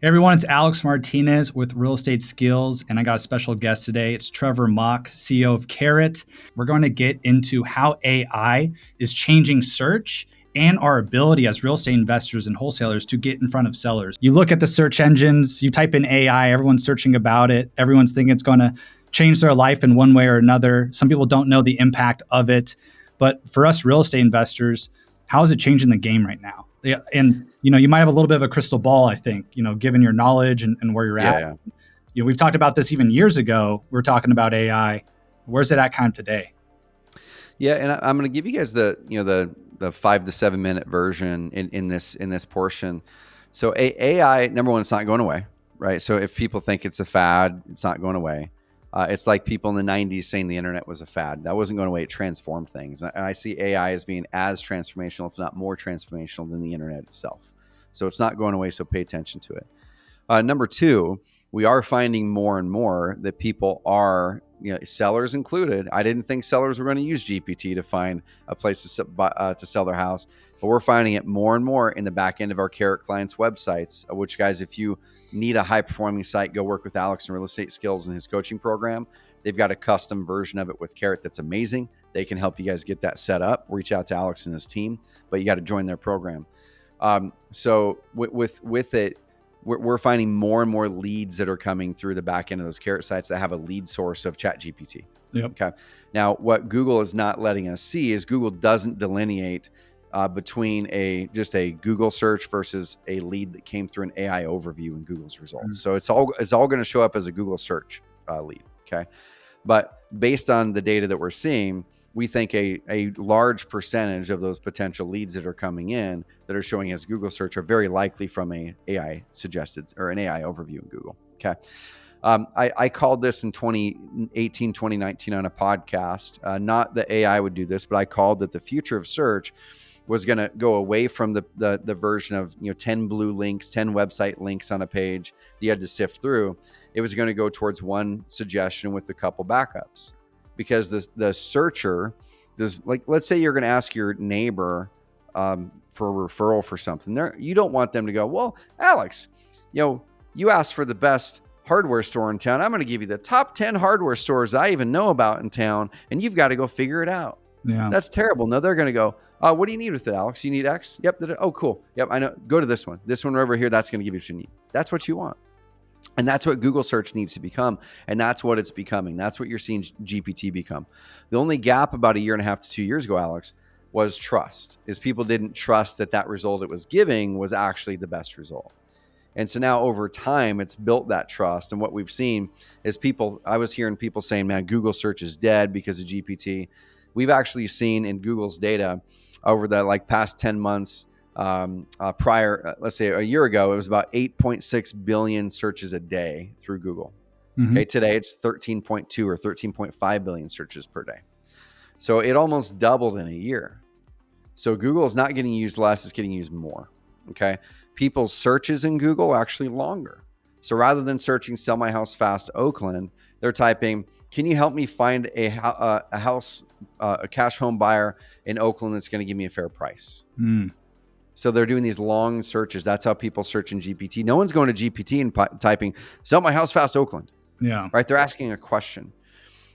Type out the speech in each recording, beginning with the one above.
Hey everyone, it's Alex Martinez with Real Estate Skills, and I got a special guest today. It's Trevor Mauch, CEO of Carrot. We're going to get into how AI is changing search and our ability as real estate investors and wholesalers to get in front of sellers. You look at the search engines, you type in AI, everyone's searching about it. Everyone's thinking it's going to change their life in one way or another. Some people don't know the impact of it. But for us real estate investors, how is it changing the game right now? Yeah, and you might have a little bit of a crystal ball, I think, given your knowledge and where you're at. Yeah. We've talked about this even years ago. We were talking about AI. Where's it at kind of today? Yeah, and I'm going to give you guys the 5 to 7 minute version in this portion. So AI, number one, it's not going away, right? So if people think it's a fad, it's not going away. It's like people in the 90s saying the internet was a fad. That wasn't going away. It transformed things. And I see AI as being as transformational, if not more transformational than the internet itself. So it's not going away, so pay attention to it. Number two, we are finding more and more that people are, sellers included. I didn't think sellers were going to use GPT to find a place to sell their house, but we're finding it more and more in the back end of our Carrot clients' websites, which, guys, if you need a high-performing site, go work with Alex in Real Estate Skills and his coaching program. They've got a custom version of it with Carrot that's amazing. They can help you guys get that set up. Reach out to Alex and his team, but you got to join their program. So with it, we're finding more and more leads that are coming through the back end of those Carrot sites that have a lead source of ChatGPT. Yep. Okay. Now, what Google is not letting us see is Google doesn't delineate between just a Google search versus a lead that came through an AI overview in Google's results. So it's all going to show up as a Google search lead. Okay. But based on the data that we're seeing, we think a large percentage of those potential leads that are coming in that are showing as Google search are very likely from an AI suggested or an AI overview in Google. Okay. I called this in 2018, 2019 on a podcast. Not that AI would do this, but I called that the future of search was going to go away from the version of 10 blue links, 10 website links on a page that you had to sift through. It was going to go towards one suggestion with a couple backups. Because the searcher does, like, let's say you're going to ask your neighbor for a referral for something. You don't want them to go, well, Alex, you asked for the best hardware store in town. I'm going to give you the top 10 hardware stores I even know about in town, and you've got to go figure it out. Yeah, that's terrible. No, they're going to go, what do you need with it, Alex? You need X? Yep. Oh, cool. Yep, I know. Go to this one. This one over here, that's going to give you what you need. That's what you want. And that's what Google search needs to become. And that's what it's becoming. That's what you're seeing GPT become. The only gap about 1.5 years to 2 years ago, Alex, was trust. Is people didn't trust that result it was giving was actually the best result. And so now over time, it's built that trust. And what we've seen is I was hearing people saying, man, Google search is dead because of GPT. We've actually seen in Google's data over the past 10 months, prior, let's say a year ago, it was about 8.6 billion searches a day through Google. Mm-hmm. Okay, today it's 13.2 or 13.5 billion searches per day. So it almost doubled in a year. So Google is not getting used less, it's getting used more. Okay, people's searches in Google are actually longer. So rather than searching "sell my house fast Oakland," they're typing, "Can you help me find a house, a cash home buyer in Oakland that's going to give me a fair price?" So they're doing these long searches. That's how people search in GPT. No one's going to GPT and typing "sell my house fast Oakland." Yeah, right. They're asking a question.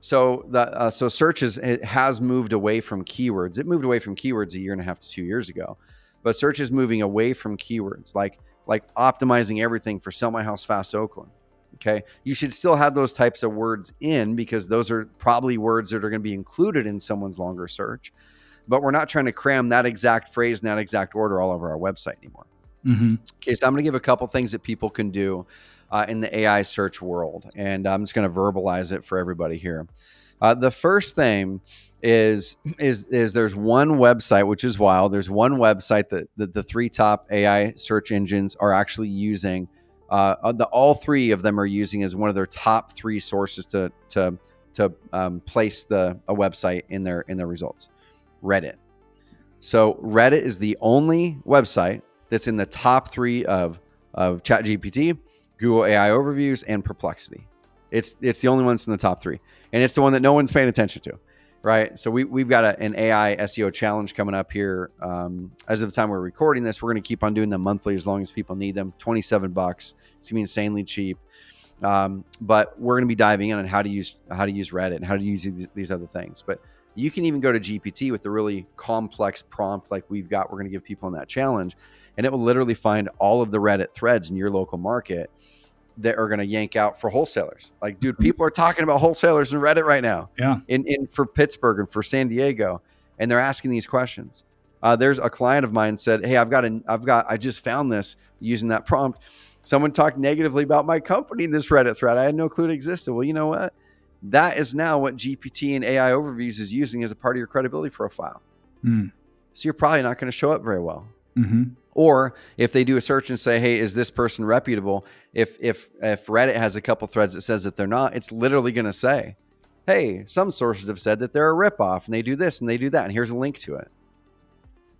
So so search has moved away from keywords. It moved away from keywords 1.5 years to 2 years ago, but search is moving away from keywords, like optimizing everything for "sell my house fast Oakland." Okay, you should still have those types of words in because those are probably words that are going to be included in someone's longer search. But we're not trying to cram that exact phrase in that exact order all over our website anymore. Mm-hmm. Okay, so I'm going to give a couple things that people can do in the AI search world, and I'm just going to verbalize it for everybody here. The first thing is there's one website, which is wild. There's one website that the 3 top AI search engines are actually using. All 3 of them are using as one of their top 3 sources to place a website in their results. Reddit. So Reddit is the only website that's in the top 3 of ChatGPT, Google AI overviews, and Perplexity. It's the only one that's in the top 3, and it's the one that no one's paying attention to. right? So we've got an AI SEO challenge coming up here. As of the time we're recording this, we're going to keep on doing them monthly as long as people need them. $27. It's going to be insanely cheap. But we're going to be diving in on how to use Reddit and how to use these other things. But you can even go to GPT with a really complex prompt like we're going to give people in that challenge, and it will literally find all of the Reddit threads in your local market that are going to yank out for wholesalers. Like, dude, people are talking about wholesalers in Reddit right now. Yeah. In for Pittsburgh and for San Diego, and they're asking these questions. There's a client of mine said, "Hey, I just found this using that prompt. Someone talked negatively about my company in this Reddit thread. I had no clue it existed." Well, you know what? That is now what GPT and AI overviews is using as a part of your credibility profile. So you're probably not going to show up very well. Or if they do a search and say, "Hey, is this person reputable?" If Reddit has a couple threads that says that they're not, it's literally going to say, "Hey, some sources have said that they're a ripoff and they do this and they do that, and here's a link to it."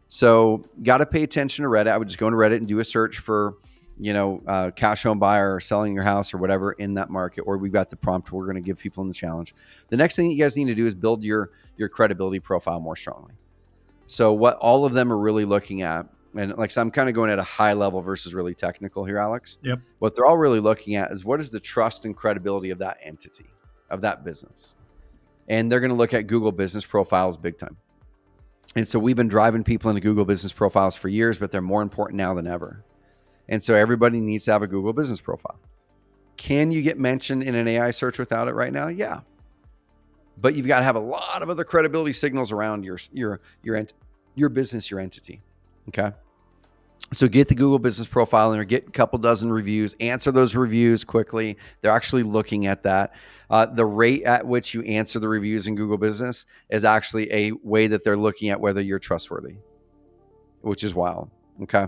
So got to pay attention to Reddit. I would just go into Reddit and do a search for, cash home buyer or selling your house or whatever in that market. Or we've got the prompt we're going to give people in the challenge. The next thing you guys need to do is build your credibility profile more strongly. So what all of them are really looking at, and like, so I'm kind of going at a high level versus really technical here, Alex. Yep. What they're all really looking at is what is the trust and credibility of that entity, of that business. And they're going to look at Google business profiles big time. And so we've been driving people into Google business profiles for years, but they're more important now than ever. And so everybody needs to have a Google business profile. Can you get mentioned in an AI search without it right now? Yeah. But you've got to have a lot of other credibility signals around your business, your entity. Okay. So get the Google business profile and get a couple dozen reviews, answer those reviews quickly. They're actually looking at that. The rate at which you answer the reviews in Google business is actually a way that they're looking at whether you're trustworthy, which is wild. Okay.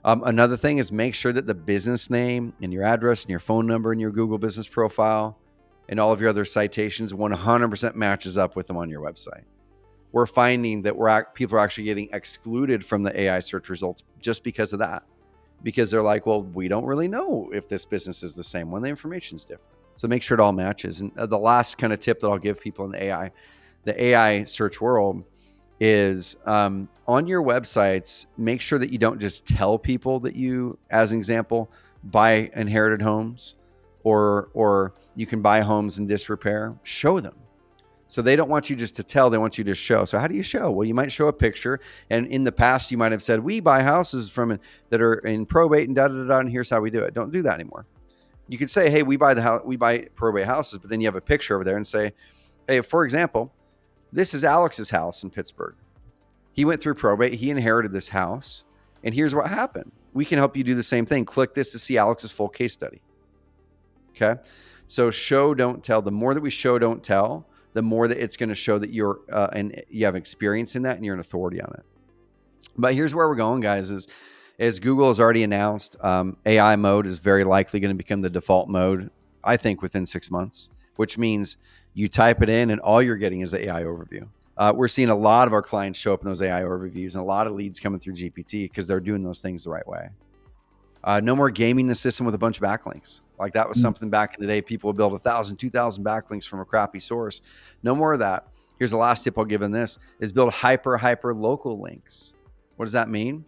Another thing is make sure that the business name and your address and your phone number and your Google business profile and all of your other citations 100% matches up with them on your website. We're finding that people are actually getting excluded from the AI search results just because of that. Because they're like, well, we don't really know if this business is the same when the information is different. So make sure it all matches. And the last kind of tip that I'll give people in the AI search world is on your websites, make sure that you don't just tell people that you, as an example, buy inherited homes or you can buy homes in disrepair. Show them. So they don't want you just to tell, they want you to show. So how do you show? Well, you might show a picture. And in the past, you might have said, we buy houses that are in probate and da-da-da-da, and here's how we do it. Don't do that anymore. You could say, hey, we buy probate houses, but then you have a picture over there and say, hey, for example, this is Alex's house in Pittsburgh. He went through probate. He inherited this house. And here's what happened. We can help you do the same thing. Click this to see Alex's full case study. Okay. So show, don't tell. The more that we show, don't tell, the more that it's going to show that you're and you have experience in that and you're an authority on it. But here's where we're going, guys, is Google has already announced AI mode is very likely going to become the default mode, I think, within 6 months, which means you type it in and all you're getting is the AI overview. We're seeing a lot of our clients show up in those AI overviews and a lot of leads coming through GPT because they're doing those things the right way. No more gaming the system with a bunch of backlinks. Like that was something back in the day. People would build 1,000, 2,000 backlinks from a crappy source. No more of that. Here's the last tip I'll give in this is build hyper-local links. What does that mean?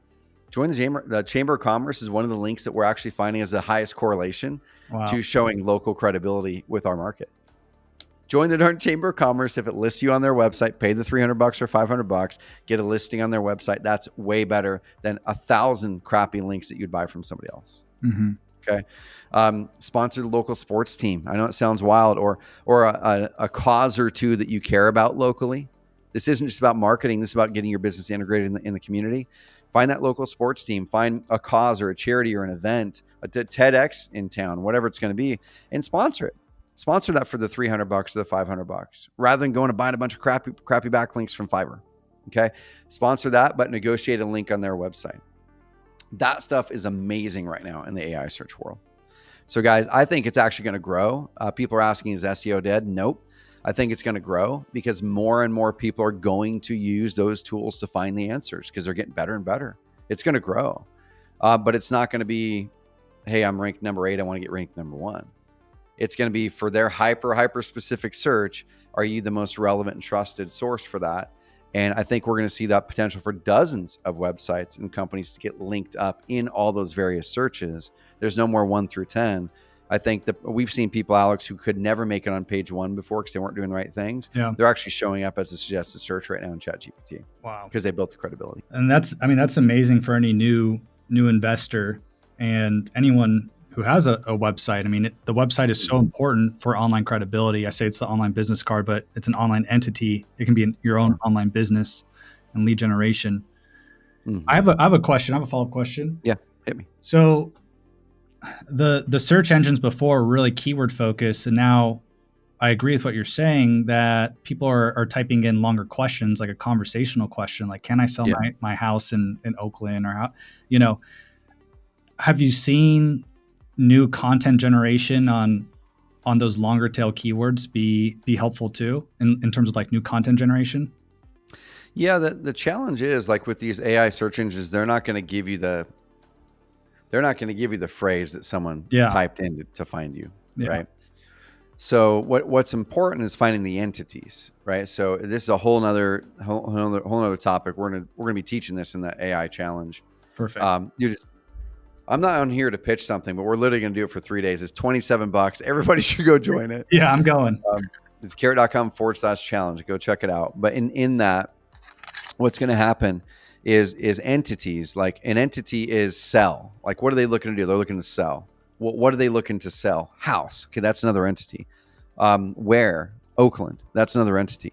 Join the Chamber. The Chamber of Commerce is one of the links that we're actually finding as the highest correlation to showing local credibility with our market. Join the darn Chamber of Commerce. If it lists you on their website, pay the $300 or $500, get a listing on their website. That's way better than 1,000 crappy links that you'd buy from somebody else. Mm-hmm. Okay. Sponsor the local sports team. I know it sounds wild, or a cause or two that you care about locally. This isn't just about marketing. This is about getting your business integrated in the community. Find that local sports team. Find a cause or a charity or an event, a TEDx in town, whatever it's going to be, and sponsor it. Sponsor that for the $300 or the $500, rather than going and buying a bunch of crappy backlinks from Fiverr. Okay. Sponsor that, but negotiate a link on their website. That stuff is amazing right now in the AI search world. So guys, I think it's actually going to grow. People are asking, is SEO dead? Nope. I think it's going to grow because more and more people are going to use those tools to find the answers because they're getting better and better. It's going to grow. But it's not going to be, hey, I'm ranked number 8. I want to get ranked number 1. It's going to be for their hyper specific search. Are you the most relevant and trusted source for that? And I think we're going to see that potential for dozens of websites and companies to get linked up in all those various searches. There's no more 1 through 10. I think that we've seen people, Alex, who could never make it on page 1 before because they weren't doing the right things. Yeah. They're actually showing up as a suggested search right now in ChatGPT. Wow. Because they built the credibility. And that's amazing for any new investor and anyone who has a website. I mean, the website is so important for online credibility. I say it's the online business card, but it's an online entity. It can be your own online business and lead generation. I have a question. I have a follow-up question. Yeah, hit me. So the search engines before were really keyword focused, and now I agree with what you're saying that people are typing in longer questions, like a conversational question, like, can I sell my house in Oakland, or how, have you seen new content generation on those longer tail keywords be helpful too in terms of like new content generation? Yeah, the challenge is, like, with these AI search engines, they're not going to give you the phrase that someone typed in to find you, right? So what's important is finding the entities, right? So this is a whole nother topic. We're gonna be teaching this in the AI challenge. Perfect. I'm not on here to pitch something, but we're literally going to do it for 3 days. It's $27. Everybody should go join it. Yeah, I'm going. It's carrot.com/challenge. Go check it out. But in that, what's going to happen is entities. Like, an entity is sell. Like, what are they looking to do? They're looking to sell. What are they looking to sell? House. Okay, that's another entity. Where? Oakland. That's another entity.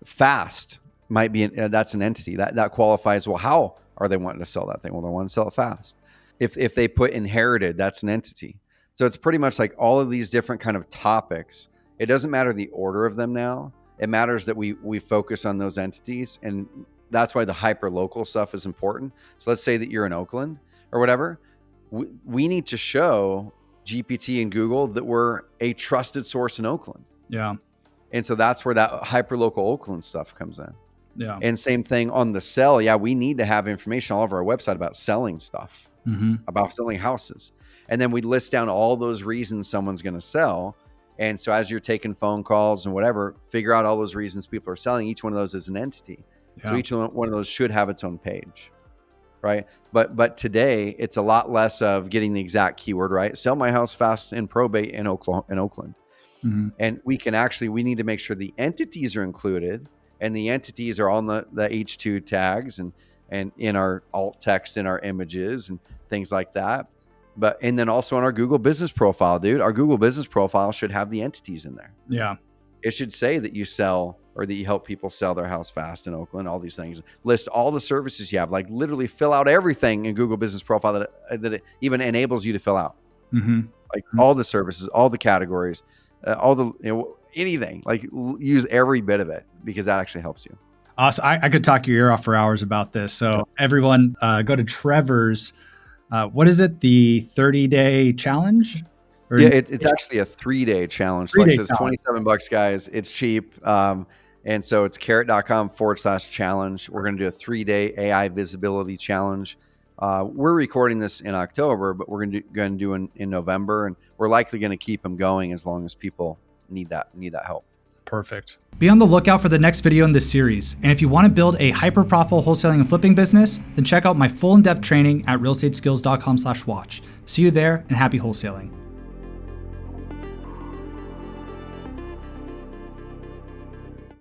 Fast might be, that's an entity. That qualifies. Well, how are they wanting to sell that thing? Well, they want to sell it fast. If they put inherited, that's an entity. So it's pretty much like all of these different kind of topics. It doesn't matter the order of them now. It matters that we focus on those entities. And that's why the hyperlocal stuff is important. So let's say that you're in Oakland or whatever. We need to show GPT and Google that we're a trusted source in Oakland. Yeah. And so that's where that hyperlocal Oakland stuff comes in. Yeah. And same thing on the sell. Yeah, we need to have information all over our website about selling stuff, about selling houses. And then we list down all those reasons someone's going to sell. And so as you're taking phone calls and whatever, figure out all those reasons people are selling. Each one of those is an entity. Yeah. So each one of those should have its own page, right? But today it's a lot less of getting the exact keyword right. Sell my house fast in probate in Oakland. And we need to make sure the entities are included. And the entities are on the H2 tags and in our alt text in our images and things like that. And then also on our Google business profile, dude, our Google business profile should have the entities in there. Yeah. It should say that you sell or that you help people sell their house fast in Oakland, all these things. List all the services you have, like literally fill out everything in Google business profile that it even enables you to fill out. Like all the services, all the categories, all the, anything, like use every bit of it because that actually helps you. Awesome. I could talk your ear off for hours about this. So everyone go to Trevor's, what is it? The 30-day challenge? Yeah, it's actually a 3-day challenge. Like, so it's $27, guys. It's cheap. And so it's carrot.com/challenge. We're going to do a 3-day AI visibility challenge. We're recording this in October, but we're going to do in November, and we're likely going to keep them going as long as people need that help. Perfect. Be on the lookout for the next video in this series. And if you want to build a hyper profitable wholesaling and flipping business, then check out my full in-depth training at realestateskills.com/watch. See you there, and happy wholesaling.